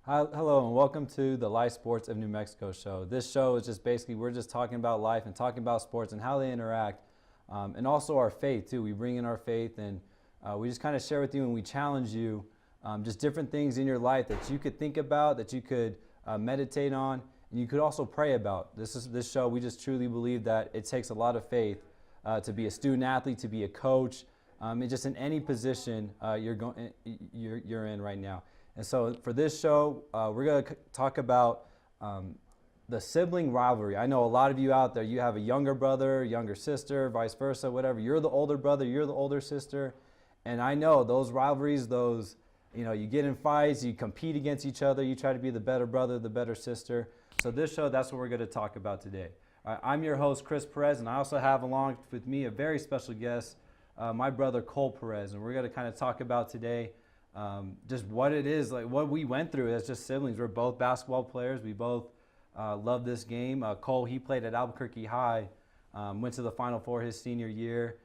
Hi, hello, and welcome to the Life Sports of New Mexico show. This show is just basically, we're just talking about life and talking about sports and how they interact, and also our faith too. We bring in our faith, and we just kind of share with you and we challenge you just different things in your life that you could think about, that you could meditate on, and you could also pray about. This show, we just truly believe that it takes a lot of faith to be a student athlete, to be a coach, and just in any position you're in right now. And so for this show, we're going to talk about the sibling rivalry. I know a lot of you out there, you have a younger brother, younger sister, vice versa, whatever. You're the older brother, you're the older sister. And I know those rivalries, you get in fights, you compete against each other, you try to be the better brother, the better sister. So this show, that's what we're going to talk about today. I'm your host, Chris Perez, and I also have along with me a very special guest, my brother, Cole Perez. And we're going to kind of talk about today just what it is, like what we went through as just siblings. We're both basketball players. We both love this game. Cole, he played at Albuquerque High, went to the Final Four his senior year.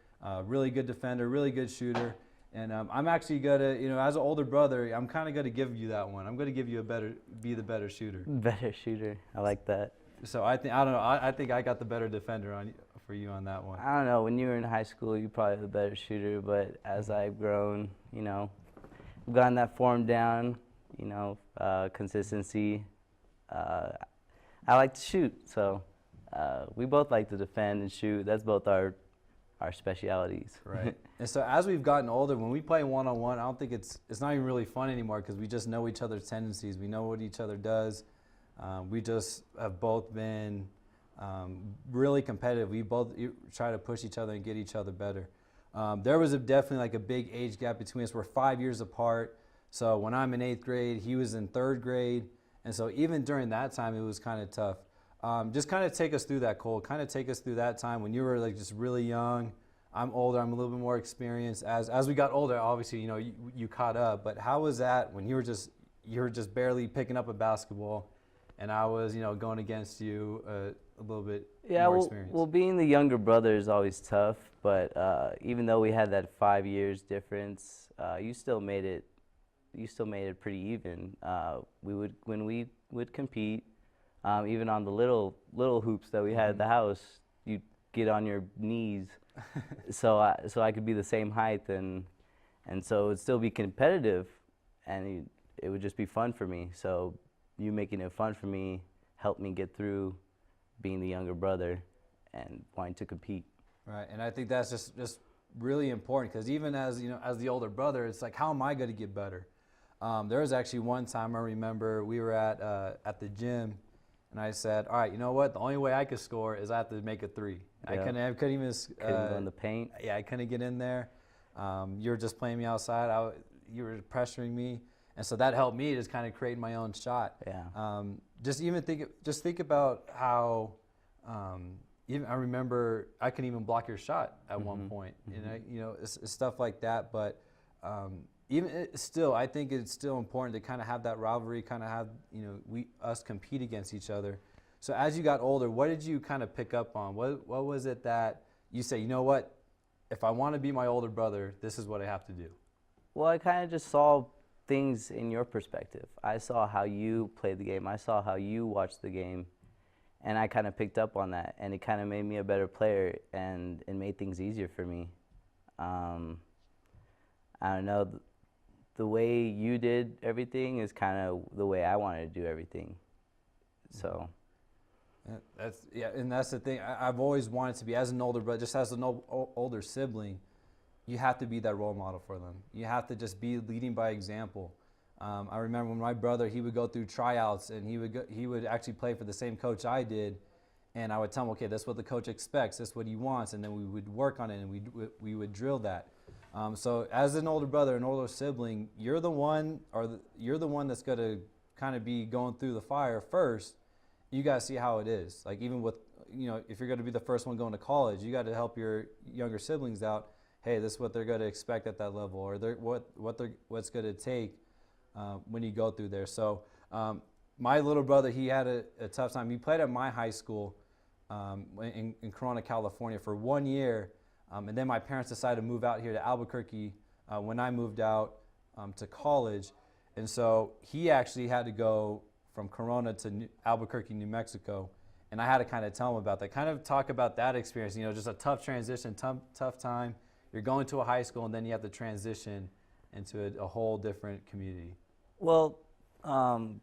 Really good defender, really good shooter. And I'm actually going to, as an older brother, I'm kind of going to give you that one. I'm going to give you be the better shooter. Better shooter. I like that. So I don't know. I think I got the better defender for you on that one. I don't know. When you were in high school, you probably the better shooter. But as I've grown, I've gotten that form down, consistency. I like to shoot, so we both like to defend and shoot. That's both our specialities. Right. And so as we've gotten older, when we play one-on-one, I don't think it's not even really fun anymore because we just know each other's tendencies. We know what each other does. We just have both been really competitive. We both try to push each other and get each other better. There was definitely like a big age gap between us. We're 5 years apart. So when I'm in 8th grade, he was in 3rd grade. And so even during that time, it was kind of tough. Just kind of take us through that, Cole. Kind of take us through that time when you were like just really young. I'm older. I'm a little bit more experienced. As we got older, obviously, you caught up. But how was that when you were just barely picking up a basketball, and I was going against you a little bit more experienced? Well, being the younger brother is always tough. But even though we had that 5 years difference, you still made it pretty even. When we would compete, even on the little hoops that we had at the house, you'd get on your knees, so I could be the same height, and so it'd still be competitive, and it would just be fun for me. So you making it fun for me helped me get through being the younger brother and wanting to compete. Right, and I think that's just really important because even as as the older brother, it's like, how am I going to get better? There was actually one time I remember we were at the gym, and I said, all right, you know what? The only way I could score is I have to make a three. Yeah. I couldn't even go in the paint. Yeah, I couldn't get in there. You were just playing me outside. You were pressuring me, and so that helped me just kind of create my own shot. Yeah. Just think about how. Even I remember I couldn't even block your shot at one point. Mm-hmm. It's stuff like that. But I think it's still important to kind of have that rivalry, kind of have us compete against each other. So as you got older, what did you kind of pick up on? What was it that you say, you know what, if I want to be my older brother, this is what I have to do? Well, I kind of just saw things in your perspective. I saw how you played the game. I saw how you watched the game. And I kind of picked up on that, and it kind of made me a better player, and it made things easier for me. I don't know, the way you did everything is kind of the way I wanted to do everything. So. And that's the thing. I've always wanted to be, as an older brother, just as an older sibling, you have to be that role model for them. You have to just be leading by example. I remember when my brother, he would go through tryouts, and he would actually play for the same coach I did, and I would tell him, okay, that's what the coach expects, that's what he wants, and then we would work on it, and we would drill that. So as an older brother, an older sibling, you're the one that's going to kind of be going through the fire first. You got to see how it is. Like even with if you're going to be the first one going to college, you got to help your younger siblings out. Hey, this is what they're going to expect at that level, or what's going to take. When you go through there. So my little brother, he had a tough time. He played at my high school in Corona, California for 1 year. And then my parents decided to move out here to Albuquerque when I moved out to college. And so he actually had to go from Corona to Albuquerque, New Mexico. And I had to kind of tell him about that, kind of talk about that experience, just a tough transition, tough time. You're going to a high school and then you have to transition into a whole different community. Well,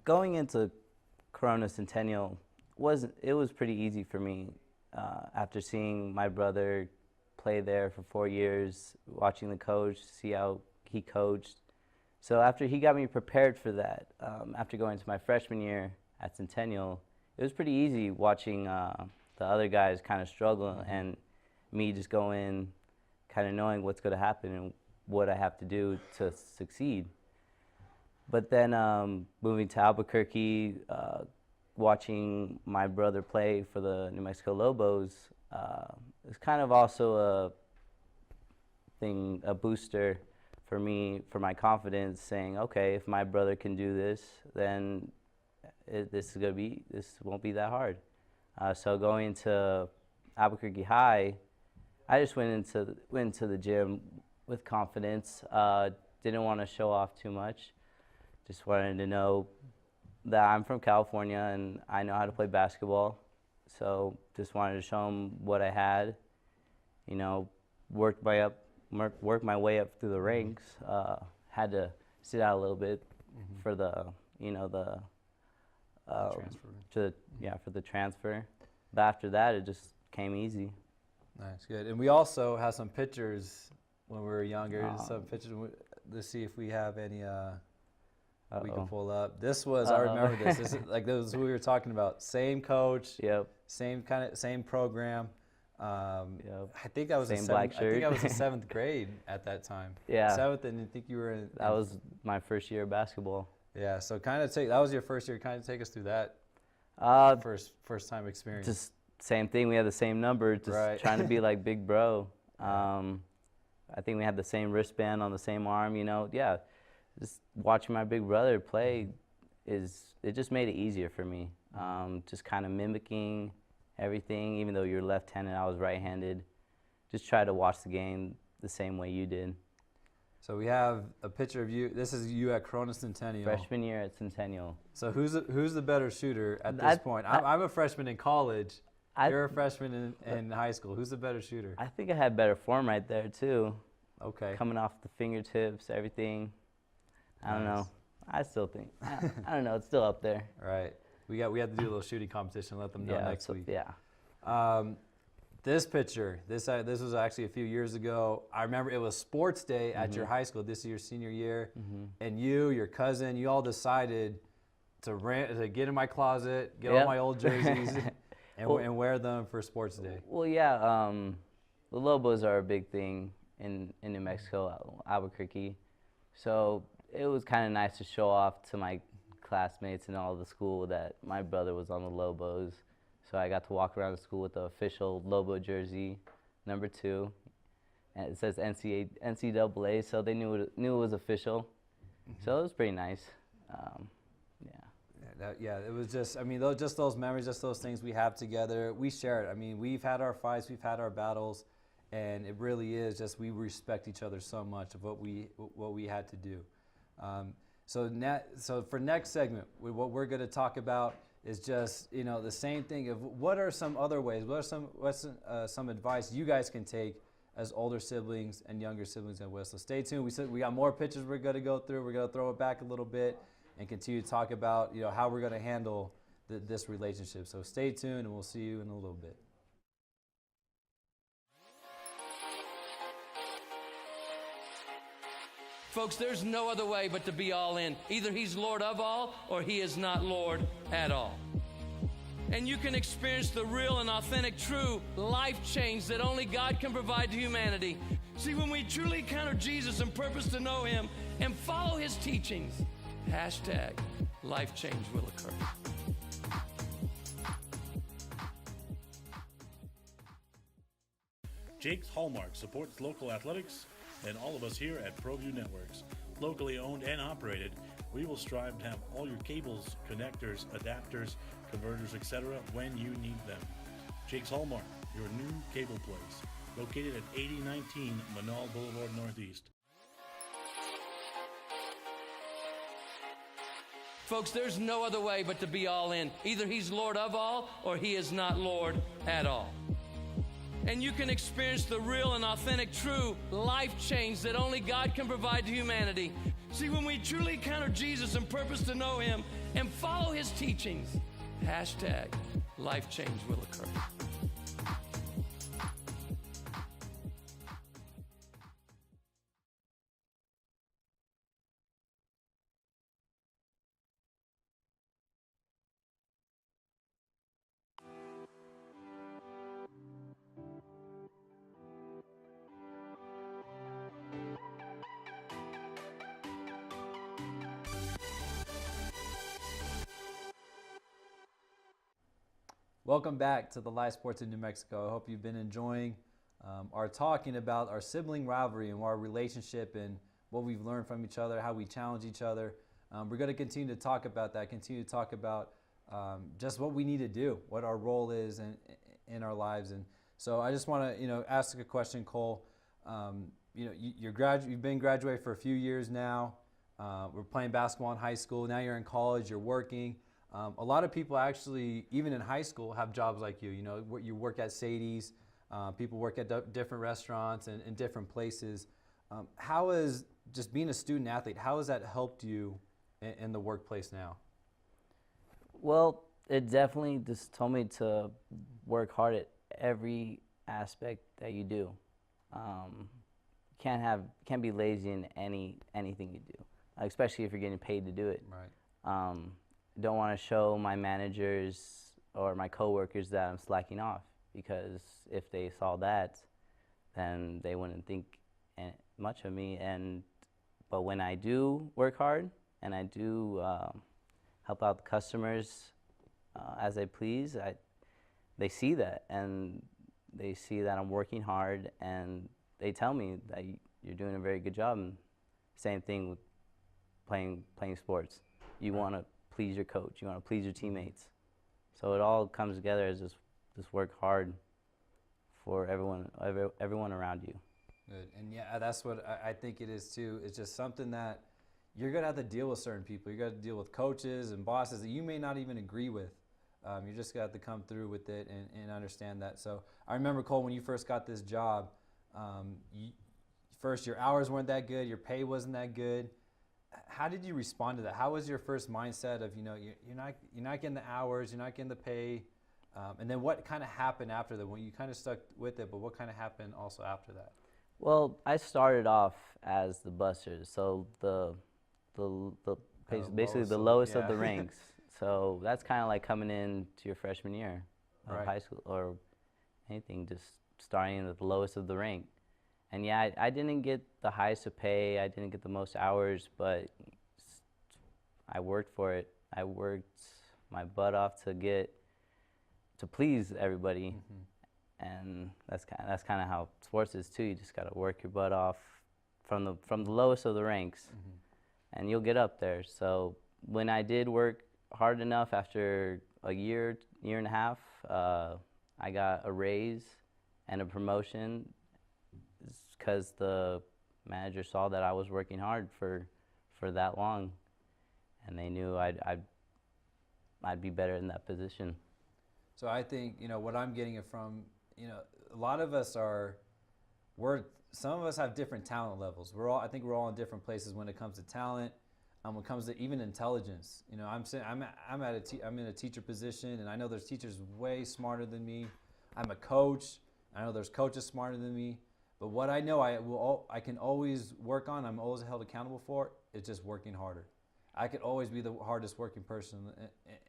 going into Corona Centennial was pretty easy for me after seeing my brother play there for 4 years, watching the coach, see how he coached. So after he got me prepared for that, after going to my freshman year at Centennial, it was pretty easy watching the other guys kind of struggle and me just go in kind of knowing what's going to happen and what I have to do to succeed. But then moving to Albuquerque, watching my brother play for the New Mexico Lobos, it's kind of also a booster for me, for my confidence, saying, okay, if my brother can do this, then this won't be that hard. So going to Albuquerque High, I just went into the gym with confidence. Didn't want to show off too much. Just wanted to know that I'm from California and I know how to play basketball. So just wanted to show them what I had. Work my way up through the ranks. Had to sit out a little bit for the Transfer. For the transfer. But after that, it just came easy. Nice, good. And we also have some pictures when we were younger. Some pictures. Let's see if we have any. We can pull up. This was I remember this. This is like those we were talking about. Same coach. Yep. Same program. Yep. I think that was same black shirt. I think I was in 7th grade at that time. Yeah. 7th, and I think you were in. That was my first year of basketball. Yeah. So that was your first year. Kind of take us through that. First time experience. Just same thing. We had the same number. Just trying to be like big bro. I think we had the same wristband on the same arm. Yeah. Just watching my big brother play it just made it easier for me. Just kind of mimicking everything, even though you're left-handed, I was right-handed. Just try to watch the game the same way you did. So we have a picture of you. This is you at Corona Centennial. Freshman year at Centennial. So who's the better shooter at this point? I'm a freshman in college. You're a freshman in high school. Who's the better shooter? I think I had better form right there too. Okay. Coming off the fingertips, everything. I don't know. I still think. I don't know. It's still up there. Right. We had to do a little shooting competition. Let them know next week. Yeah. This picture. This was actually a few years ago. I remember it was sports day at your high school. This is your senior year, and your cousin, you all decided to get in my closet, get all my old jerseys, and wear them for sports day. Well, yeah. The Lobos are a big thing in New Mexico, Albuquerque. So it was kind of nice to show off to my classmates and all the school that my brother was on the Lobos. So I got to walk around the school with the official Lobo jersey, number 2, and it says NCAA, so they knew it was official. So it was pretty nice. It was just, just those memories, just those things we have together. We share it. We've had our fights, we've had our battles, and it really is just we respect each other so much of what we had to do. So for next segment, what we're going to talk about is just the same thing of what are some other ways, what's some advice you guys can take as older siblings and younger siblings at West. So stay tuned. We got more pictures we're going to go through. We're going to throw it back a little bit and continue to talk about how we're going to handle this relationship. So stay tuned, and we'll see you in a little bit. Folks, there's no other way but to be all in. Either he's Lord of all or he is not Lord at all. And you can experience the real and authentic, true life change that only God can provide to humanity. See, when we truly encounter Jesus and purpose to know him and follow his teachings, #life change will occur. Jake's Hallmark supports local athletics and all of us here at Proview Networks. Locally owned and operated, we will strive to have all your cables, connectors, adapters, converters, etc. when you need them. Jake's Hallmark, your new cable place, located at 8019 Manal Boulevard Northeast. Folks, there's no other way but to be all in. Either he's Lord of all or he is not Lord at all. And you can experience the real and authentic, true life change that only God can provide to humanity. See, when we truly encounter Jesus and purpose to know him and follow his teachings, hashtag life change will occur. Welcome back to the Live Sports in New Mexico. I hope you've been enjoying our talking about our sibling rivalry and our relationship and what we've learned from each other, how we challenge each other. We're going to continue to talk about that, continue to talk about just what we need to do, what our role is in our lives. And so I just want to, ask a question, Cole. You've been graduated for a few years now. We're playing basketball in high school. Now you're in college, you're working. A lot of people actually, even in high school, have jobs like you. You work at Sadie's. People work at different restaurants and in different places. How is just being a student athlete, how has that helped you in the workplace now? Well, it definitely just told me to work hard at every aspect that you do. Can't be lazy in anything you do, especially if you're getting paid to do it. Right. Don't want to show my managers or my coworkers that I'm slacking off, because if they saw that, then they wouldn't think much of me. But when I do work hard and I do help out the customers as I please, they see that, and they see that I'm working hard, and they tell me that you're doing a very good job. And same thing with playing sports. You want to please your coach, you want to please your teammates. So it all comes together as just work hard for everyone around you. Good. And yeah, that's what I think it is too. It's just something that you're going to have to deal with certain people. You're going to deal with coaches and bosses that you may not even agree with. You just got to come through with it and understand that. So I remember, Cole, when you first got this job, first your hours weren't that good, your pay wasn't that good. How did you respond to that? How was your first mindset of, you're not getting the hours, you're not getting the pay, and then what kind of happened after that? When you kind of stuck with it, but what kind of happened also after that? Well, I started off as the buster, so basically the lowest of the ranks. So that's kind of like coming in to your freshman year of Right. high school or anything, just starting at the lowest of the rank. And yeah, I didn't get the highest of pay, I didn't get the most hours, but I worked for it. I worked my butt off to please everybody. Mm-hmm. And that's kind of how sports is too. You just got to work your butt off from the lowest of the ranks, mm-hmm. and you'll get up there. So when I did work hard enough, after a year and a half, I got a raise and a promotion, because the manager saw that I was working hard for that long, and they knew I'd be better in that position. So I think, what I'm getting it from, a lot of us some of us have different talent levels. I think we're all in different places when it comes to talent, when it comes to even intelligence. I'm in a teacher position, and I know there's teachers way smarter than me. I'm a coach. I know there's coaches smarter than me. But what I know I can always work on, I'm always held accountable for, is just working harder. I could always be the hardest working person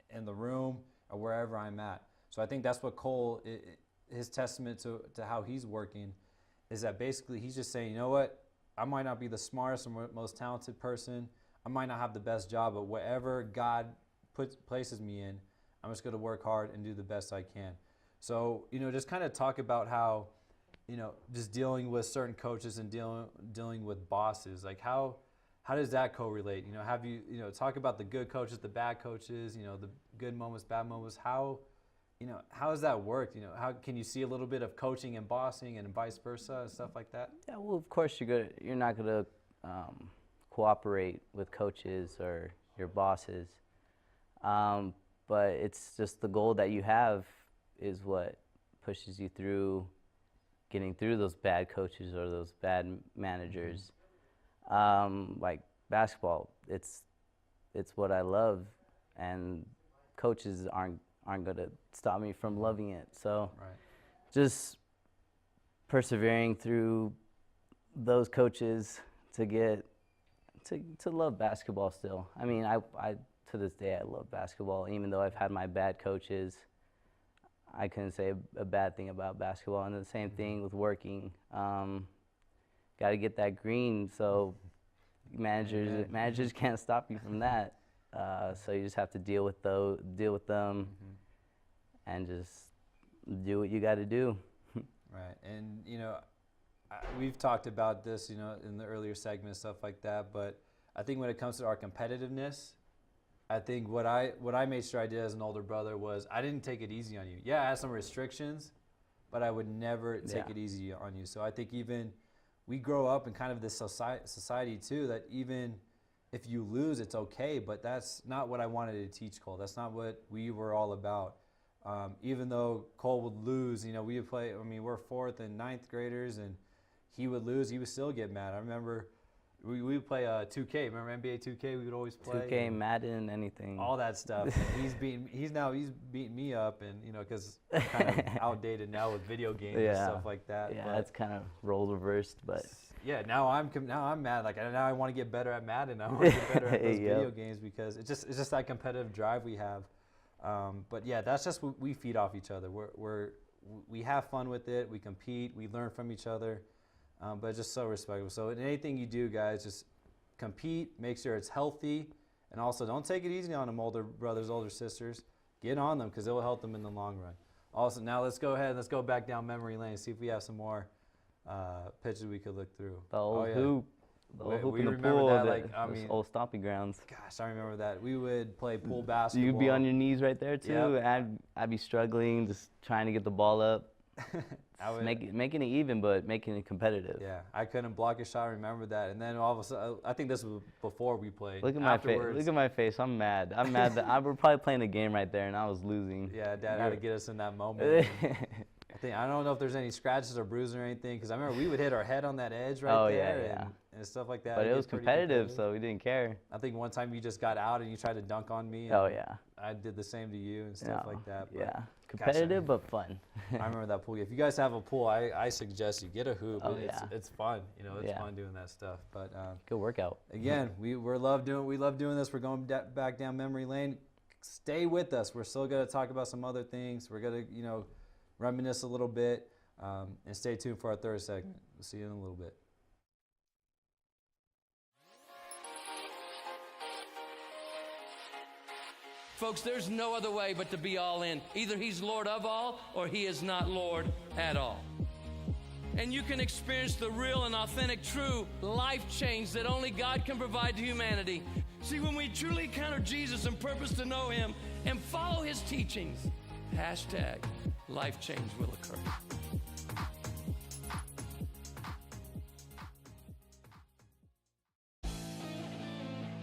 in the room or wherever I'm at. So I think that's what Cole, his testament to how he's working, is that basically he's just saying, you know what, I might not be the smartest or most talented person, I might not have the best job, but whatever God places me in, I'm just going to work hard and do the best I can. So, just kind of talk about how, just dealing with certain coaches and dealing with bosses, like how does that correlate? Have you, talk about the good coaches, the bad coaches, the good moments, bad moments. How does that work? How can you see a little bit of coaching and bossing and vice versa and stuff like that? Yeah, well, of course you're not gonna cooperate with coaches or your bosses. But it's just the goal that you have is what pushes you through getting through those bad coaches or those bad managers. Like basketball, it's what I love, and coaches aren't going to stop me from loving it. So just persevering through those coaches to get to love basketball still. I mean, I to this day I love basketball, even though I've had my bad coaches. I couldn't say a bad thing about basketball. And the same thing with working. Got to get that green, so managers can't stop you from that. So you just have to deal with them, and just do what you got to do. Right, and we've talked about this, in the earlier segments, stuff like that. But I think when it comes to our competitiveness, I think what I made sure I did as an older brother was I didn't take it easy on you. Yeah, I had some restrictions, but I would never take it easy on you. So I think even we grow up in kind of this society too, that even if you lose, it's okay. But that's not what I wanted to teach Cole. That's not what we were all about. Even though Cole would lose, we would play. I mean, we're 4th and 9th graders, and he would lose. He would still get mad. I remember we would play 2K. Remember NBA 2K? We would always play 2K, Madden, anything. All that stuff. And he's beating me up, and because I'm kind of outdated now with video games and stuff like that. Yeah, but that's kind of role reversed, but yeah, now I'm mad. Like now I want to get better at Madden. I want to get better at those video games because it's just that competitive drive we have. But yeah, that's just what we feed off each other. We have fun with it. We compete. We learn from each other. But it's just so respectful. So in anything you do, guys, just compete. Make sure it's healthy, and also don't take it easy on them, older brothers, older sisters. Get on them because it will help them in the long run. Also, now let's go ahead and let's go back down memory lane and see if we have some more pitches we could look through. The old hoop. The old hoop in the remember pool. that, those old stomping grounds. Gosh, I remember that. We would play pool basketball. You'd be on your knees right there too. And I'd be struggling, just trying to get the ball up. Making it even, but making it competitive. Yeah, I couldn't block a shot. I remember that. And then all of a sudden, I think this was before we played. Look at my face. Look at my face. I'm mad. I'm mad that I were probably playing a game right there and I was losing. Yeah, Dad had to get us in that moment. I don't know if there's any scratches or bruises or anything, because I remember we would hit our head on that edge right there and stuff like that. But it was competitive, so we didn't care. I think one time you just got out and you tried to dunk on me. Oh, yeah. I did the same to you and stuff like that. But yeah, competitive but fun. I remember that pool. If you guys have a pool, I suggest you get a hoop. Oh, it's fun. It's fun doing that stuff. But good workout. Again, we love doing this. We're going back down memory lane. Stay with us. We're still going to talk about some other things. We're going to reminisce a little bit. And stay tuned for our third segment. We'll see you in a little bit. Folks, there's no other way but to be all in. Either he's Lord of all or he is not Lord at all. And you can experience the real and authentic, true life change that only God can provide to humanity. See, when we truly encounter Jesus and purpose to know him and follow his teachings, #life change will occur.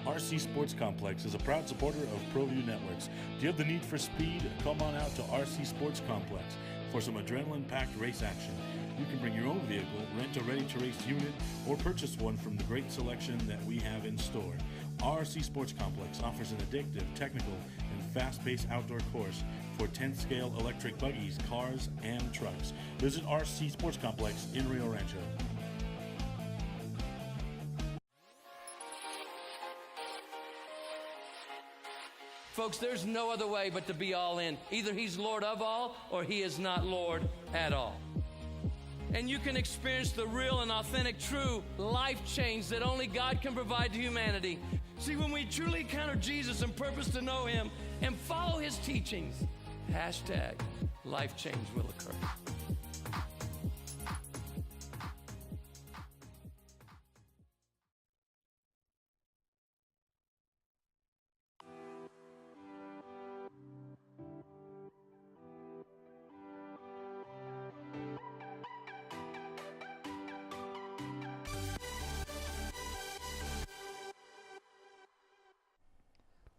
RC Sports Complex is a proud supporter of Proview Networks. Do you have the need for speed? Come on out to RC Sports Complex for some adrenaline-packed race action. You can bring your own vehicle, rent a ready-to-race unit, or purchase one from the great selection that we have in store. RC Sports Complex offers an addictive, technical, and fast-paced outdoor course for 10th-scale electric buggies, cars, and trucks. Visit RC Sports Complex in Rio Rancho. Folks, there's no other way but to be all in. Either he's Lord of all or he is not Lord at all. And you can experience the real and authentic, true life change that only God can provide to humanity. See, when we truly encounter Jesus and purpose to know him and follow his teachings, #life change will occur.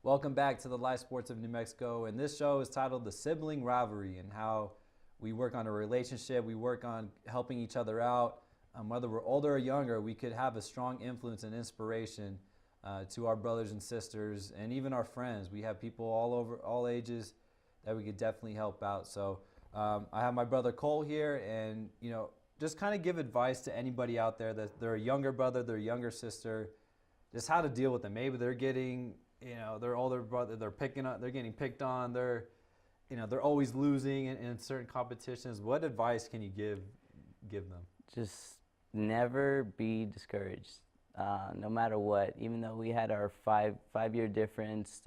Welcome back to the Live Sports of New Mexico, and this show is titled The Sibling Rivalry, and how we work on a relationship, we work on helping each other out. Whether we're older or younger, we could have a strong influence and inspiration to our brothers and sisters, and even our friends. We have people all over, all ages, that we could definitely help out. So I have my brother Cole here, and just kind of give advice to anybody out there that they're a younger brother, they're a younger sister, just how to deal with them. Maybe they're getting, their older brother, they're getting picked on, they're always losing in certain competitions. What advice can you give them? Just never be discouraged, no matter what. Even though we had our five-year difference,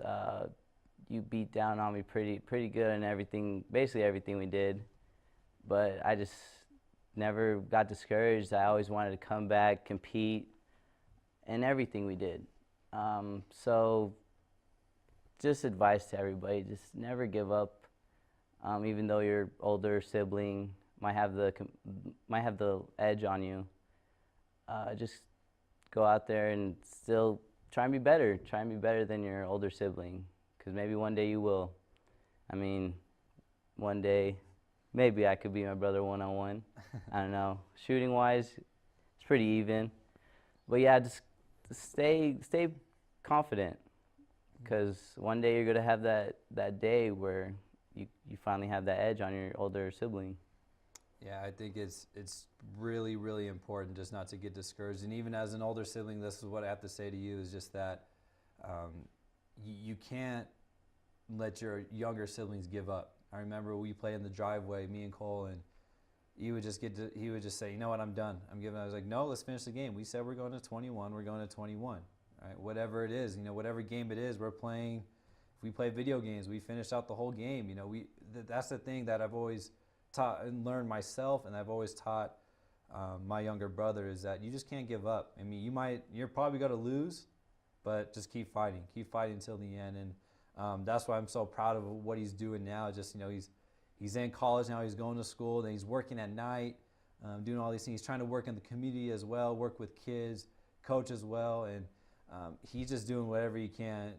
you beat down on me pretty good in everything, basically everything we did. But I just never got discouraged. I always wanted to come back, compete in everything we did. So just advice to everybody, just never give up. Even though your older sibling might have the edge on you, just go out there and still try and be better. Try and be better than your older sibling, because maybe one day you will. I mean, one day maybe I could be my brother one-on-one. I don't know. Shooting wise, it's pretty even. But yeah, just stay confident, because one day you're gonna have that day where you finally have that edge on your older sibling. Yeah, I think it's really, really important just not to get discouraged. And even as an older sibling, this is what I have to say to you, is just that you can't let your younger siblings give up. I remember we played in the driveway, me and Cole, and he would just say, you know what, I'm done. I was like, no, let's finish the game. We said we're going to 21, we're going to 21. Right? Whatever it is, whatever game it is we're playing. If we play video games, we finish out the whole game. That's the thing that I've always taught and learned myself, and I've always taught my younger brother, is that you just can't give up. I mean, you're probably going to lose, but just keep fighting until the end. And that's why I'm so proud of what he's doing now. Just he's in college now, he's going to school, then he's working at night, doing all these things. He's trying to work in the community as well, work with kids, coach as well, and he's just doing whatever he can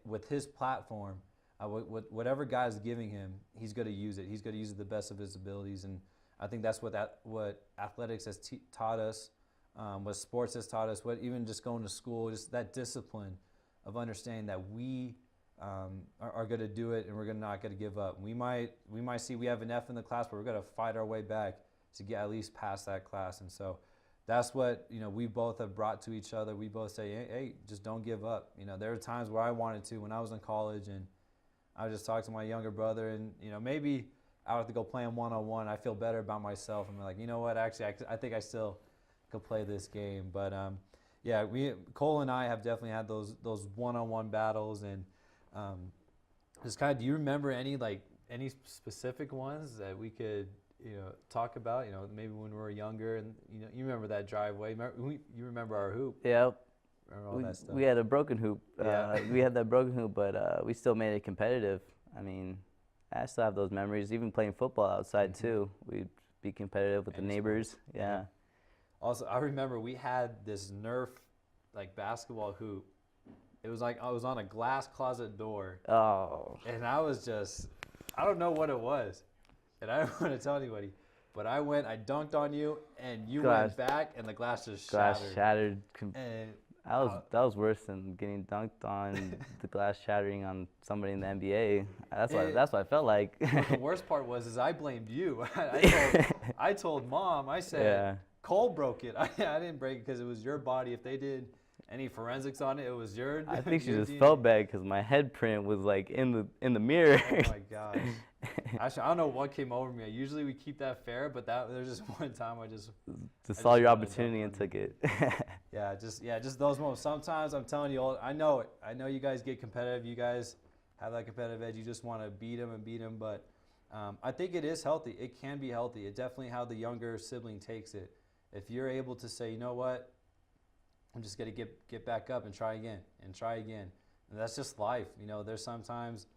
with his platform. Whatever God's giving him, he's going to use it. He's going to use it the best of his abilities, and I think that's what athletics has taught us, what sports has taught us, what even just going to school, just that discipline of understanding that we are going to do it, and we're not going to give up. We might see we have an F in the class, but we're going to fight our way back to get at least past that class. And so that's what we both have brought to each other. We both say, hey, just don't give up. There were times where I wanted to when I was in college, and I would just talk to my younger brother, and maybe I would have to go play him one-on-one. I feel better about myself. I'm like, you know what? Actually, I think I still could play this game. But yeah, Cole and I have definitely had those one-on-one battles, and just kind of. Do you remember any specific ones that we could talk about? Maybe when we were younger, and you remember that driveway. You remember our hoop. Yep. All that stuff. We had a broken hoop. Yeah. We had that broken hoop, but we still made it competitive. I mean, I still have those memories. Even playing football outside too, we'd be competitive with the neighbors. Yeah. Also, I remember we had this Nerf basketball hoop. It was I was on a glass closet door. Oh. And I don't know what it was, and I don't want to tell anybody. But I dunked on you, and you went back, and the glass just shattered. And that was worse than getting dunked on, the glass shattering on somebody in the NBA. That's what I felt like. Well, the worst part was I blamed you. I told Mom. I said, yeah. Cole broke it. I didn't break it because it was your body. If they did any forensics on it, it was your. I think she just felt bad because my head print was in the mirror. Oh my gosh. Actually, I don't know what came over me. Usually we keep that fair, but there's just one time I just saw your opportunity and took it. Yeah, just those moments. Sometimes I'm telling you, I know it. I know you guys get competitive. You guys have that competitive edge. You just want to beat them. But I think it is healthy. It can be healthy. It definitely how the younger sibling takes it. If you're able to say, you know what, I'm just gonna get back up and try again. And that's just life. There's sometimes.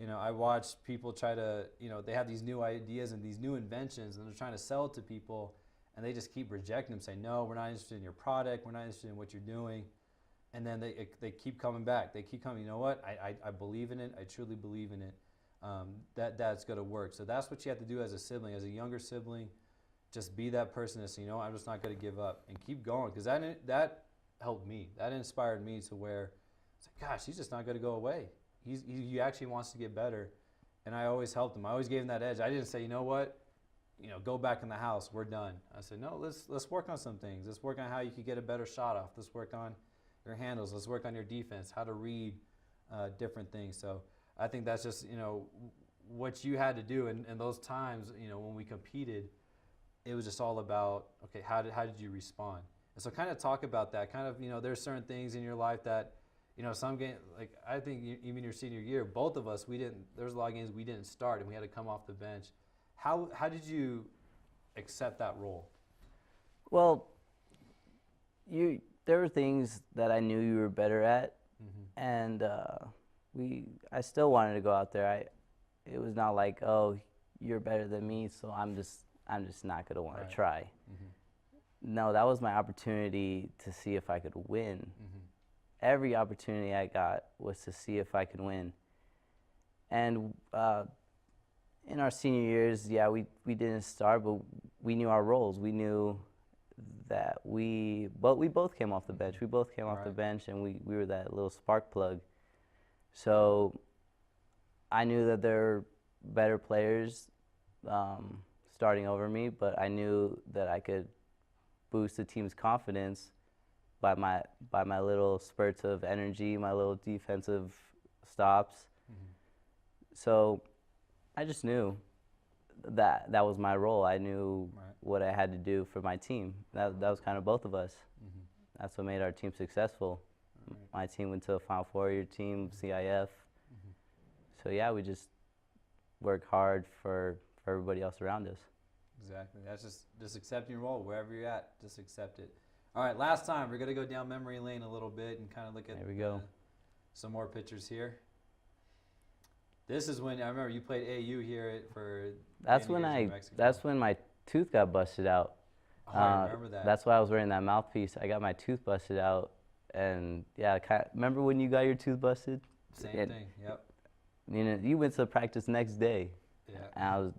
I watch people try to, they have these new ideas and these new inventions, and they're trying to sell it to people, and they just keep rejecting them, saying, no, we're not interested in your product, we're not interested in what you're doing. and then they keep coming back. They keep coming. You know what? I believe in it. I truly believe in it. That's going to work. So that's what you have to do as a sibling, as a younger sibling. Just be that person that says, you know, I'm just not going to give up and keep going, because that helped me. That inspired me to where it's like, gosh, he's just not going to go away. He actually wants to get better, and I always helped him. I always gave him that edge. I didn't say, you know what, go back in the house. We're done. I said, no, let's work on some things. Let's work on how you could get a better shot off. Let's work on your handles. Let's work on your defense, how to read different things. So I think that's just, what you had to do. And those times, when we competed, it was just all about, okay, how did you respond? And so kind of talk about that. Kind of, there's certain things in your life that, some game, like I think even your senior year, both of us, there's a lot of games we didn't start and we had to come off the bench. How did you accept that role? Well, there were things that I knew you were better at, and I still wanted to go out there. It was not like, oh, you're better than me, so I'm just not gonna want to try. No, that was my opportunity to see if I could win. Every opportunity I got was to see if I could win. And in our senior years, yeah, we didn't start, but we knew our roles. We knew that we both came off the bench. We both came off the bench, and we were that little spark plug. So I knew that there were better players starting over me, but I knew that I could boost the team's confidence by my little spurts of energy, my little defensive stops. So I just knew that was my role. I knew what I had to do for my team. That was kind of both of us. That's what made our team successful. My team went to a Final Four, your team, CIF. So yeah, we just work hard for everybody else around us. Exactly. That's just accepting your role wherever you're at. Just accept it. All right, last time we're gonna go down memory lane a little bit and kind of look at there we go. Some more pictures here. This is when I remember you played AU here for. That's when my tooth got busted out. Oh, I remember that. That's why I was wearing that mouthpiece. I got my tooth busted out, and yeah, remember when you got your tooth busted? Same thing. Yep. You went to practice next day. Yeah. And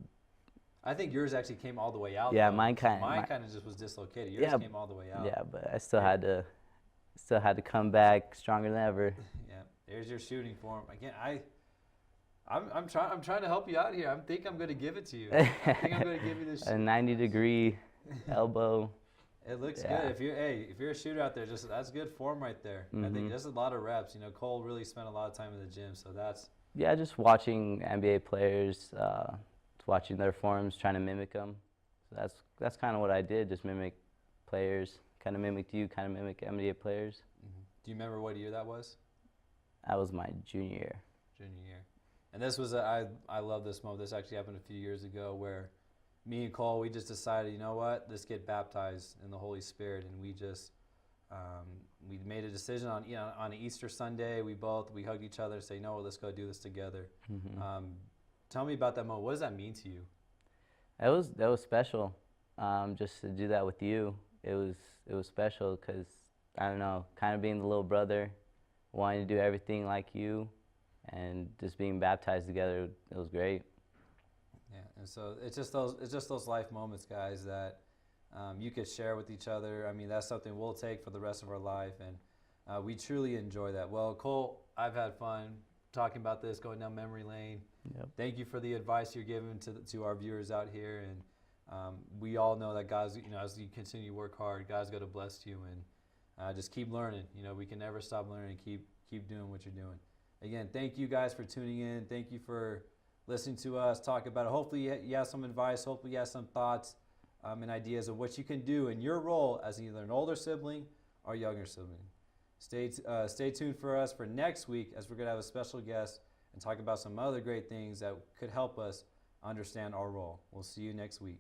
I think yours actually came all the way out. Yeah, though. mine kind of just was dislocated. Yours came all the way out. Yeah, but I still had to come back stronger than ever. Yeah, there's your shooting form. Again, I'm trying to help you out here. I think I'm going to give it to you. I think I'm going to give you this. A 90-degree elbow. It looks good. If you're a shooter out there, that's good form right there. I think that's a lot of reps. Cole really spent a lot of time in the gym, so that's. Yeah, just watching NBA players. Watching their forms, trying to mimic them. So that's kind of what I did, just mimic players, kind of mimicked you, kind of mimic NBA players. Do you remember what year that was? That was my junior year. Junior year. And this was, I love this moment. This actually happened a few years ago where me and Cole, we just decided, you know what, let's get baptized in the Holy Spirit. And we just, we made a decision on an Easter Sunday. We hugged each other and said, you know what, let's go do this together. Tell me about that moment. What does that mean to you? That was special. Just to do that with you, it was special because I don't know, kind of being the little brother, wanting to do everything like you, and just being baptized together. It was great. Yeah, and so it's just those life moments, guys, that you could share with each other. I mean, that's something we'll take for the rest of our life, and we truly enjoy that. Well, Cole, I've had fun talking about this, going down memory lane. Yep. Thank you for the advice you're giving to our viewers out here, and we all know that God's, as you continue to work hard, God's going to bless you, and just keep learning. We can never stop learning. Keep doing what you're doing. Again, thank you guys for tuning in. Thank you for listening to us talk about it. Hopefully you have some advice. Hopefully you have some thoughts and ideas of what you can do in your role as either an older sibling or younger sibling. Stay tuned for us for next week, as we're going to have a special guest and talk about some other great things that could help us understand our role. We'll see you next week.